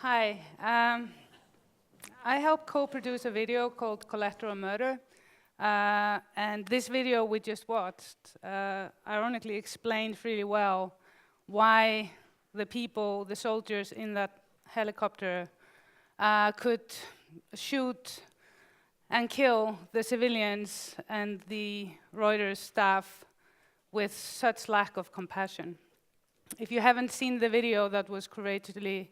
Hi. I helped co-produce a video called Collateral Murder. And this video we just watched ironically explained really well why the people, the soldiers in that helicopter could shoot and kill the civilians and the Reuters staff with such lack of compassion. If you haven't seen the video that was courageously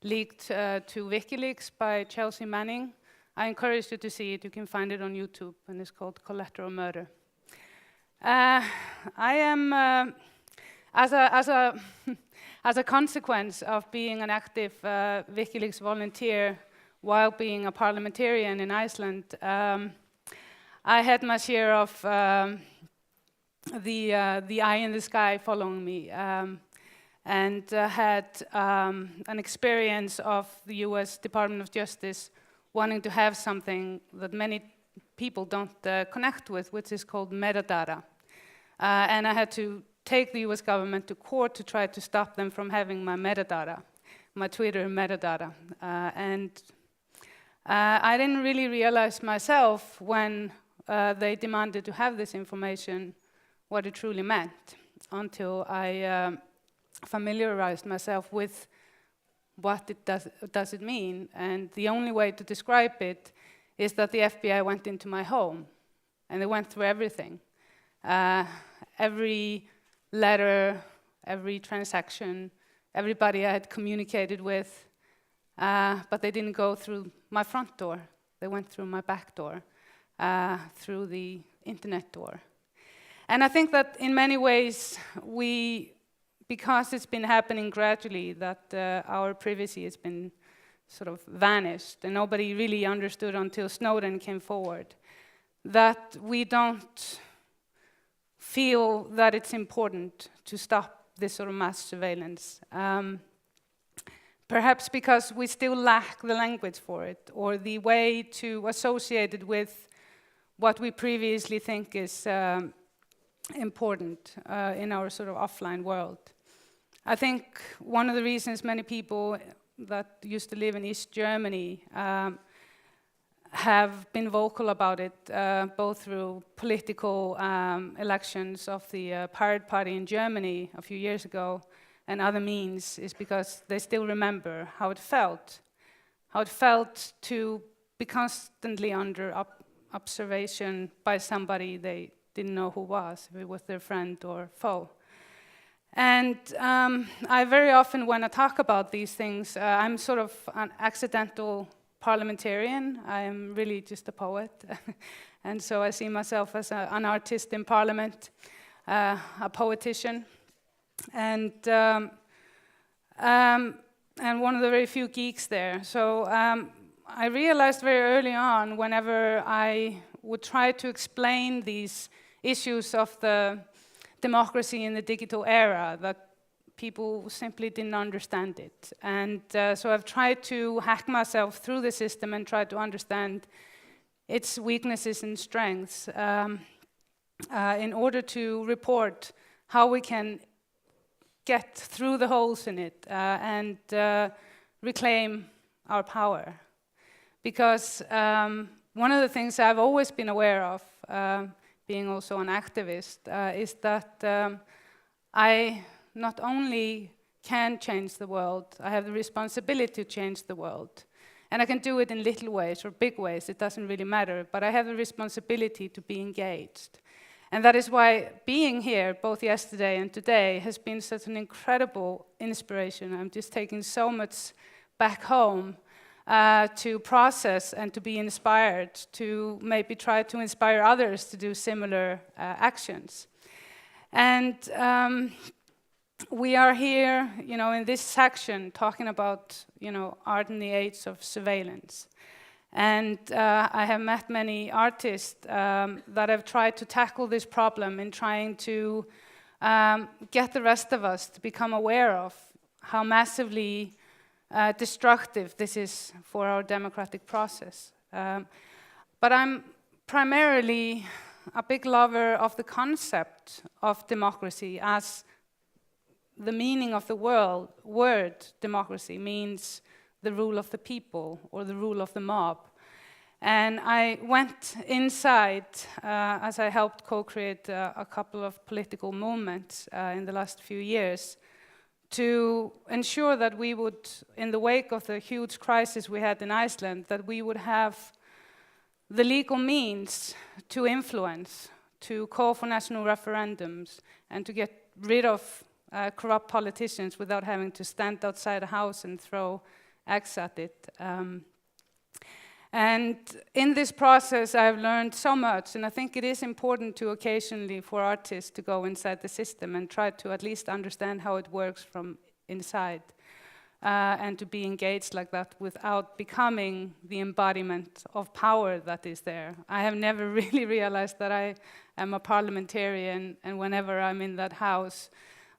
leaked to WikiLeaks by Chelsea Manning, I encourage you to see it. You can find it on YouTube, and it's called Collateral Murder. I am, as a consequence of being an active WikiLeaks volunteer while being a parliamentarian in Iceland, I had my share of the eye in the sky following me, and had an experience of the US Department of Justice wanting to have something that many people don't connect with, which is called metadata. And I had to take the US government to court to try to stop them from having my metadata, my Twitter metadata. And I didn't really realize myself when they demanded to have this information what it truly meant until I familiarized myself with what it does it mean. And the only way to describe it is that the FBI went into my home and they went through everything. Every letter, every transaction, everybody I had communicated with, but they didn't go through my front door. They went through my back door, through the internet door. And I think that in many ways because it's been happening gradually, that our privacy has been sort of vanished, and nobody really understood until Snowden came forward, that we don't feel that it's important to stop this sort of mass surveillance. Perhaps because we still lack the language for it, or the way to associate it with what we previously think is important in our sort of offline world. I think one of the reasons many people that used to live in East Germany have been vocal about it, both through political elections of the Pirate Party in Germany a few years ago and other means, is because they still remember how it felt to be constantly under observation by somebody they didn't know who was, if it was their friend or foe. And I very often, when I talk about these things, I'm sort of an accidental parliamentarian. I am really just a poet. And so I see myself as an artist in parliament, a poetician, and one of the very few geeks there. So I realized very early on, whenever I would try to explain these issues of the democracy in the digital era, that people simply didn't understand it. And so I've tried to hack myself through the system and try to understand its weaknesses and strengths in order to report how we can get through the holes in it and reclaim our power. Because one of the things I've always been aware of, being also an activist, is that I not only can change the world, I have the responsibility to change the world. And I can do it in little ways or big ways, it doesn't really matter, but I have the responsibility to be engaged. And that is why being here, both yesterday and today, has been such an incredible inspiration. I'm just taking so much back home to process and to be inspired, to maybe try to inspire others to do similar actions. And we are here, in this section talking about, art in the age of surveillance. And I have met many artists that have tried to tackle this problem in trying to get the rest of us to become aware of how massively destructive this is for our democratic process. But I'm primarily a big lover of the concept of democracy, as the meaning of the word democracy means the rule of the people or the rule of the mob. And I went inside as I helped co-create a couple of political movements in the last few years to ensure that we would, in the wake of the huge crisis we had in Iceland, that we would have the legal means to influence, to call for national referendums, and to get rid of corrupt politicians without having to stand outside a house and throw eggs at it. And in this process, I've learned so much, and I think it is important to occasionally for artists to go inside the system and try to at least understand how it works from inside, and to be engaged like that without becoming the embodiment of power that is there. I have never really realized that I am a parliamentarian, and whenever I'm in that house,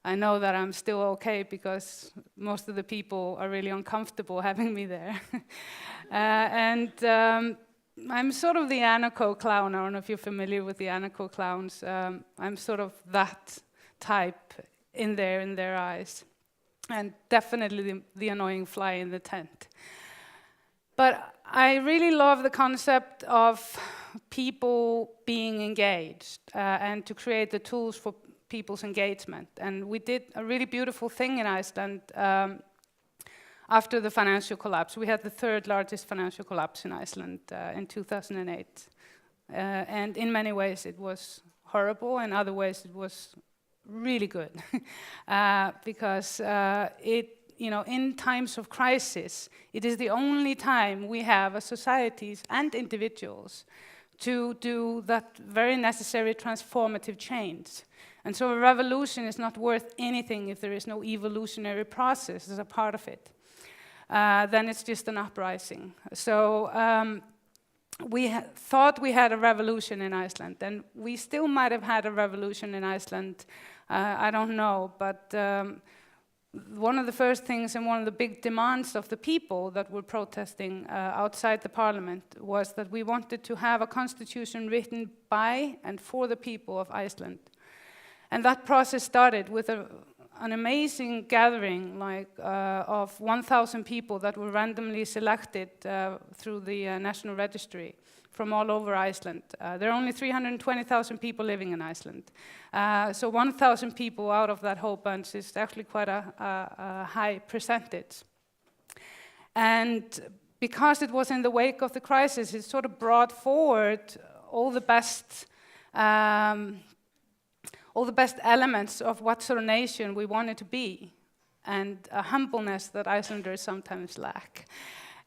I know that I'm still okay because most of the people are really uncomfortable having me there. I'm sort of the anarcho clown. I don't know if you're familiar with the anarcho clowns. I'm sort of that type in their eyes. And definitely the annoying fly in the tent. But I really love the concept of people being engaged and to create the tools for people's engagement. And we did a really beautiful thing in Iceland after the financial collapse. We had the third largest financial collapse in Iceland in 2008. And in many ways it was horrible, in other ways it was really good. Because in times of crisis, it is the only time we have as societies and individuals to do that very necessary transformative change. And so a revolution is not worth anything if there is no evolutionary process as a part of it. Then it's just an uprising. So we thought we had a revolution in Iceland, and we still might have had a revolution in Iceland. I don't know, but one of the first things and one of the big demands of the people that were protesting outside the parliament was that we wanted to have a constitution written by and for the people of Iceland. And that process started with an amazing gathering of 1,000 people that were randomly selected through the National Registry from all over Iceland. There are only 320,000 people living in Iceland. So 1,000 people out of that whole bunch is actually quite a high percentage. And because it was in the wake of the crisis, it sort of brought forward all the best elements of what sort of nation we wanted to be, and a humbleness that Icelanders sometimes lack.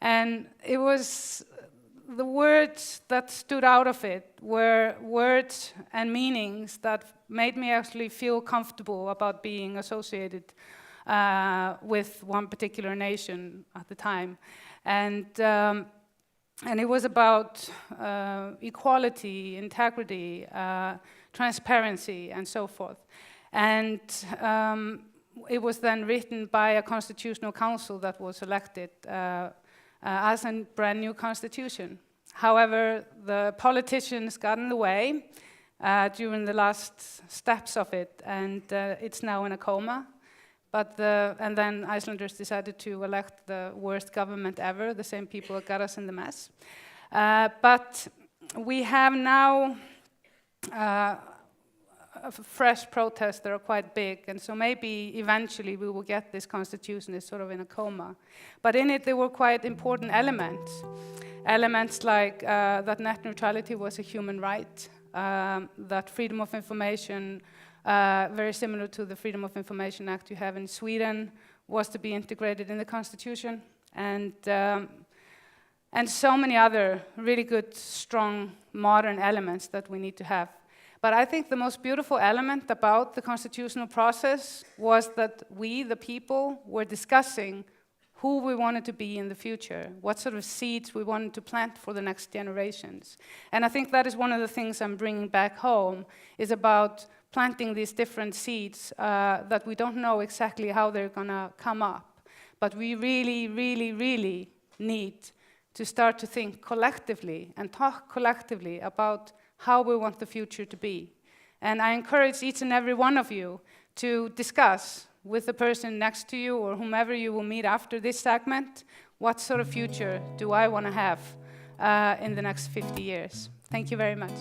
And it was the words that stood out of it were words and meanings that made me actually feel comfortable about being associated with one particular nation at the time. And it was about equality, integrity, transparency, and so forth. And it was then written by a constitutional council that was elected as a brand new constitution. However, the politicians got in the way during the last steps of it, and it's now in a coma. And then Icelanders decided to elect the worst government ever, the same people that got us in the mess. But we have now fresh protests that are quite big, and so maybe eventually we will get this constitution. It's sort of in a coma. But in it there were quite important elements. Elements like that net neutrality was a human right, that freedom of information, very similar to the Freedom of Information Act you have in Sweden, was to be integrated in the constitution, and so many other really good, strong, modern elements that we need to have. But I think the most beautiful element about the constitutional process was that we, the people, were discussing who we wanted to be in the future, what sort of seeds we wanted to plant for the next generations. And I think that is one of the things I'm bringing back home, is about planting these different seeds that we don't know exactly how they're gonna come up. But we really, really, really need to start to think collectively and talk collectively about how we want the future to be. And I encourage each and every one of you to discuss with the person next to you or whomever you will meet after this segment, what sort of future do I want to have in the next 50 years? Thank you very much.